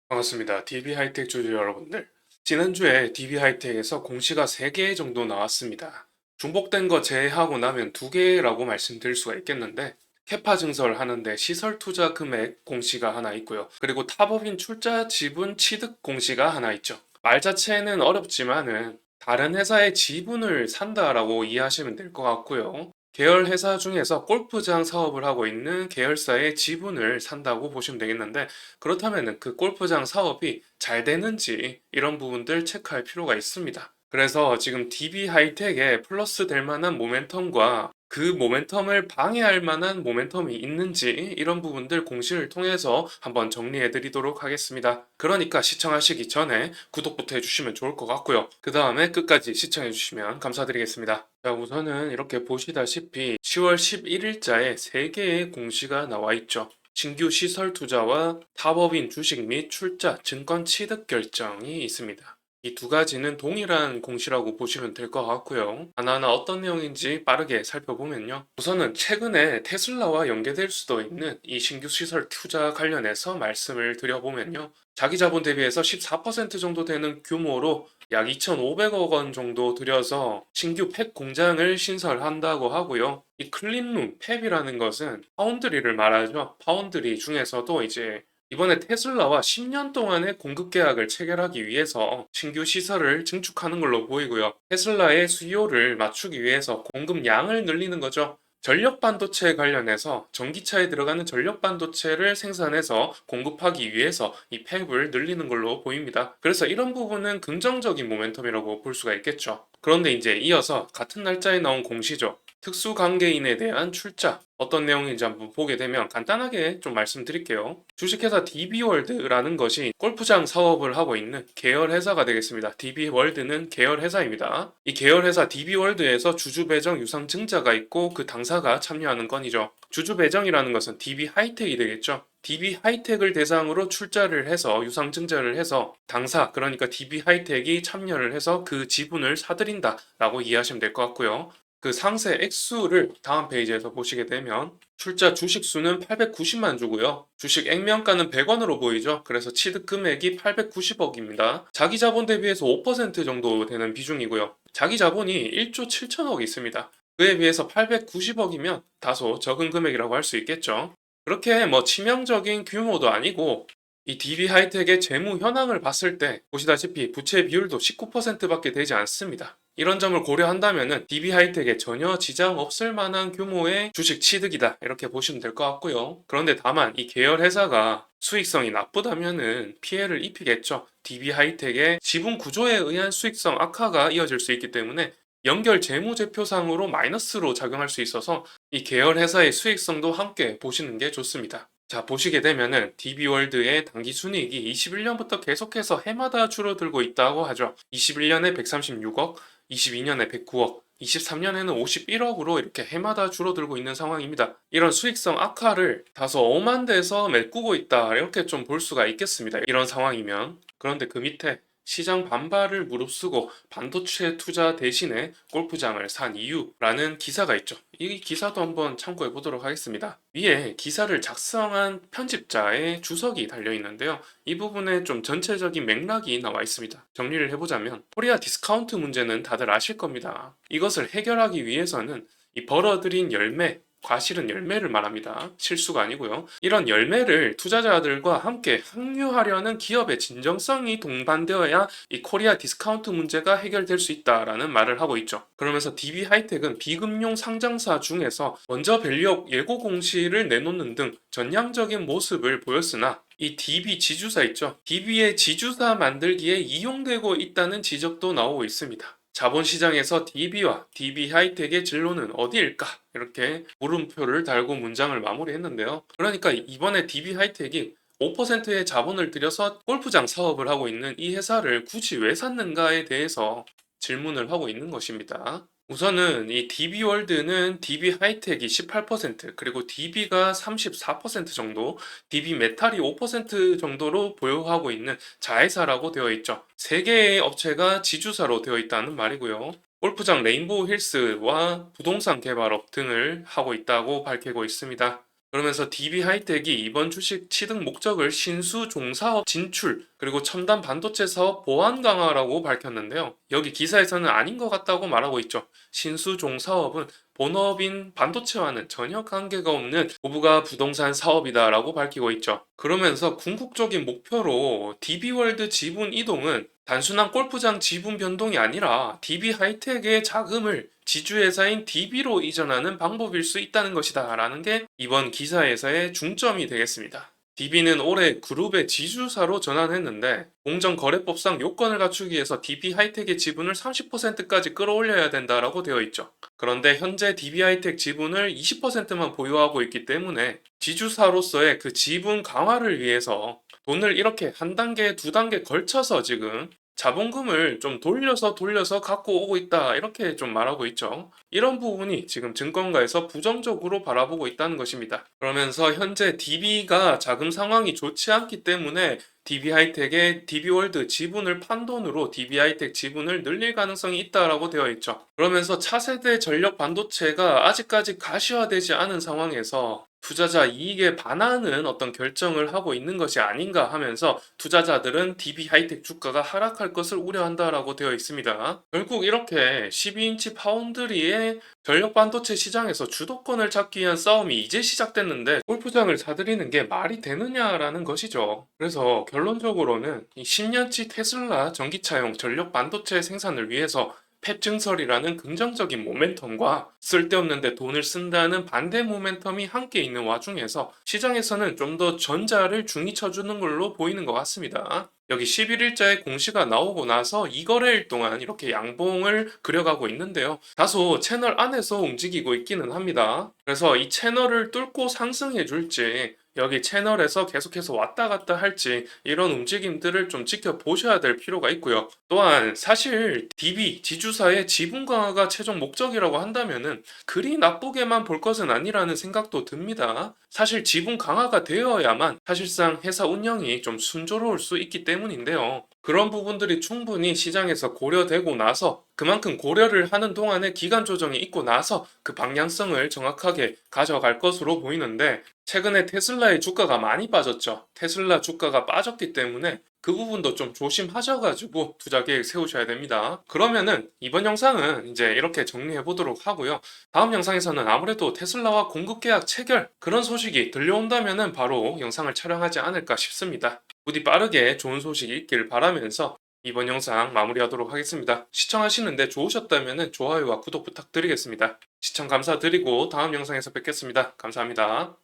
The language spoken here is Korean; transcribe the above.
반갑습니다. DB하이텍 주주 여러분들. 지난주에 DB하이텍에서 공시가 3개 정도 나왔습니다. 중복된 거 제외하고 나면 2개라고 말씀드릴 수가 있겠는데, 캐파 증설하는데 시설 투자 금액 공시가 하나 있고요. 그리고 타법인 출자 지분 취득 공시가 하나 있죠. 말 자체는 어렵지만은 다른 회사의 지분을 산다라고 이해하시면 될 것 같고요. 계열 회사 중에서 골프장 사업을 하고 있는 계열사의 지분을 산다고 보시면 되겠는데, 그렇다면 그 골프장 사업이 잘 되는지 이런 부분들 체크할 필요가 있습니다. 그래서 지금 DB하이텍에 플러스 될 만한 모멘텀과 그 모멘텀을 방해할 만한 모멘텀이 있는지 이런 부분들 공시를 통해서 한번 정리해 드리도록 하겠습니다. 그러니까 시청하시기 전에 구독부터 해주시면 좋을 것 같고요. 그 다음에 끝까지 시청해 주시면 감사드리겠습니다. 자, 우선은 이렇게 보시다시피 10월 11일자에 3개의 공시가 나와 있죠. 신규 시설 투자와 타법인 주식 및 출자, 증권 취득 결정이 있습니다. 이 두 가지는 동일한 공시라고 보시면 될 것 같고요. 하나하나 어떤 내용인지 빠르게 살펴보면요. 우선은 최근에 테슬라와 연계될 수도 있는 이 신규 시설 투자 관련해서 말씀을 드려보면요. 자기 자본 대비해서 14% 정도 되는 규모로 약 2,500억 원 정도 들여서 신규 팹 공장을 신설한다고 하고요. 이 클린룸, 팹이라는 것은 파운드리를 말하죠. 파운드리 중에서도 이제 이번에 테슬라와 10년 동안의 공급 계약을 체결하기 위해서 신규 시설을 증축하는 걸로 보이고요. 테슬라의 수요를 맞추기 위해서 공급량을 늘리는 거죠. 전력 반도체 관련해서 전기차에 들어가는 전력 반도체를 생산해서 공급하기 위해서 이 팹을 늘리는 걸로 보입니다. 그래서 이런 부분은 긍정적인 모멘텀이라고 볼 수가 있겠죠. 그런데 이제 이어서 같은 날짜에 나온 공시죠. 특수관계인에 대한 출자. 어떤 내용인지 한번 보게 되면 간단하게 좀 말씀드릴게요. 주식회사 DB월드라는 것이 골프장 사업을 하고 있는 계열 회사가 되겠습니다. DB월드는 계열 회사입니다. 이 계열 회사 DB월드에서 주주 배정 유상 증자가 있고 그 당사가 참여하는 건이죠. 주주 배정이라는 것은 DB하이텍이 되겠죠. DB하이텍을 대상으로 출자를 해서 유상 증자를 해서 당사, 그러니까 DB하이텍이 참여를 해서 그 지분을 사들인다라고 이해하시면 될 것 같고요. 그 상세 액수를 다음 페이지에서 보시게 되면 출자 주식 수는 890만 주고요. 주식 액면가는 100원으로 보이죠. 그래서 취득 금액이 890억입니다. 자기 자본 대비해서 5% 정도 되는 비중이고요. 자기 자본이 1조 7천억 있습니다. 그에 비해서 890억이면 다소 적은 금액이라고 할 수 있겠죠. 그렇게 뭐 치명적인 규모도 아니고 이 DB하이텍의 재무 현황을 봤을 때 보시다시피 부채 비율도 19%밖에 되지 않습니다. 이런 점을 고려한다면 DB하이텍에 전혀 지장 없을 만한 규모의 주식 취득이다 이렇게 보시면 될 것 같고요. 그런데 다만 이 계열 회사가 수익성이 나쁘다면은 피해를 입히겠죠. DB하이텍의 지분 구조에 의한 수익성 악화가 이어질 수 있기 때문에 연결 재무제표상으로 마이너스로 작용할 수 있어서 이 계열 회사의 수익성도 함께 보시는 게 좋습니다. 자, 보시게 되면은 DB월드의 당기 순이익이 21년부터 계속해서 해마다 줄어들고 있다고 하죠. 21년에 136억, 22년에 109억, 23년에는 51억으로 이렇게 해마다 줄어들고 있는 상황입니다. 이런 수익성 악화를 다소 엄한 데서 메꾸고 있다 이렇게 좀 볼 수가 있겠습니다. 이런 상황이면. 그런데 그 밑에 시장 반발을 무릅쓰고 반도체 투자 대신에 골프장을 산 이유라는 기사가 있죠. 이 기사도 한번 참고해 보도록 하겠습니다. 위에 기사를 작성한 편집자의 주석이 달려 있는데요. 이 부분에 좀 전체적인 맥락이 나와 있습니다. 정리를 해보자면 코리아 디스카운트 문제는 다들 아실 겁니다. 이것을 해결하기 위해서는 이 벌어들인 열매, 과실은 열매를 말합니다. 실수가 아니고요. 이런 열매를 투자자들과 함께 항류하려는 기업의 진정성이 동반되어야 이 코리아 디스카운트 문제가 해결될 수 있다라는 말을 하고 있죠. 그러면서 DB하이텍은 비금융 상장사 중에서 먼저 밸류업 예고 공시를 내놓는 등 전향적인 모습을 보였으나 이 DB 지주사 있죠. DB의 지주사 만들기에 이용되고 있다는 지적도 나오고 있습니다. 자본시장에서 DB와 DB하이텍의 진로는 어디일까? 이렇게 물음표를 달고 문장을 마무리했는데요. 그러니까 이번에 DB하이텍이 5%의 자본을 들여서 골프장 사업을 하고 있는 이 회사를 굳이 왜 샀는가에 대해서 질문을 하고 있는 것입니다. 우선은 이 DB월드는 DB하이텍이 18% 그리고 DB가 34% 정도, DB메탈이 5% 정도로 보유하고 있는 자회사라고 되어 있죠. 3개의 업체가 지주사로 되어 있다는 말이고요. 골프장 레인보우 힐스와 부동산 개발업 등을 하고 있다고 밝히고 있습니다. 그러면서 DB하이텍이 이번 주식 취득 목적을 신수 종사업 진출, 그리고 첨단 반도체 사업 보안 강화라고 밝혔는데요. 여기 기사에서는 아닌 것 같다고 말하고 있죠. 신수 종사업은 본업인 반도체와는 전혀 관계가 없는 고부가 부동산 사업이다라고 밝히고 있죠. 그러면서 궁극적인 목표로 DB월드 지분 이동은 단순한 골프장 지분 변동이 아니라 DB하이텍의 자금을 지주회사인 DB로 이전하는 방법일 수 있다는 것이다 라는 게 이번 기사에서의 중점이 되겠습니다. DB는 올해 그룹의 지주사로 전환했는데 공정거래법상 요건을 갖추기 위해서 DB하이텍의 지분을 30%까지 끌어올려야 된다라고 되어 있죠. 그런데 현재 DB하이텍 지분을 20%만 보유하고 있기 때문에 지주사로서의 그 지분 강화를 위해서 돈을 이렇게 한 단계, 두 단계 걸쳐서 지금 자본금을 좀 돌려서 갖고 오고 있다. 이렇게 좀 말하고 있죠. 이런 부분이 지금 증권가에서 부정적으로 바라보고 있다는 것입니다. 그러면서 현재 DB가 자금 상황이 좋지 않기 때문에 DB하이텍의 DB월드 지분을 판 돈으로 DB하이텍 지분을 늘릴 가능성이 있다라고 되어 있죠. 그러면서 차세대 전력 반도체가 아직까지 가시화되지 않은 상황에서 투자자 이익에 반하는 어떤 결정을 하고 있는 것이 아닌가 하면서 투자자들은 DB하이텍 주가가 하락할 것을 우려한다라고 되어 있습니다. 결국 이렇게 12인치 파운드리의 전력 반도체 시장에서 주도권을 잡기 위한 싸움이 이제 시작됐는데 골프장을 사들이는 게 말이 되느냐라는 것이죠. 그래서 결론적으로는 이 10년치 테슬라 전기차용 전력 반도체 생산을 위해서 팹 증설이라는 긍정적인 모멘텀과 쓸데없는데 돈을 쓴다는 반대 모멘텀이 함께 있는 와중에서 시장에서는 좀 더 전자를 중히 쳐주는 걸로 보이는 것 같습니다. 여기 11일자에 공시가 나오고 나서 2거래일 동안 이렇게 양봉을 그려가고 있는데요. 다소 채널 안에서 움직이고 있기는 합니다. 그래서 이 채널을 뚫고 상승해 줄지 여기 채널에서 계속해서 왔다 갔다 할지 이런 움직임들을 좀 지켜보셔야 될 필요가 있고요. 또한 사실 DB, 지주사의 지분 강화가 최종 목적이라고 한다면은 그리 나쁘게만 볼 것은 아니라는 생각도 듭니다. 사실 지분 강화가 되어야만 사실상 회사 운영이 좀 순조로울 수 있기 때문인데요. 그런 부분들이 충분히 시장에서 고려되고 나서 그만큼 고려를 하는 동안에 기간 조정이 있고 나서 그 방향성을 정확하게 가져갈 것으로 보이는데 최근에 테슬라의 주가가 많이 빠졌죠. 테슬라 주가가 빠졌기 때문에 그 부분도 좀 조심하셔가지고 투자 계획 세우셔야 됩니다. 그러면은 이번 영상은 이제 이렇게 정리해 보도록 하고요. 다음 영상에서는 아무래도 테슬라와 공급 계약 체결 그런 소식이 들려온다면은 바로 영상을 촬영하지 않을까 싶습니다. 부디 빠르게 좋은 소식이 있길 바라면서 이번 영상 마무리하도록 하겠습니다. 시청하시는데 좋으셨다면 좋아요와 구독 부탁드리겠습니다. 시청 감사드리고 다음 영상에서 뵙겠습니다. 감사합니다.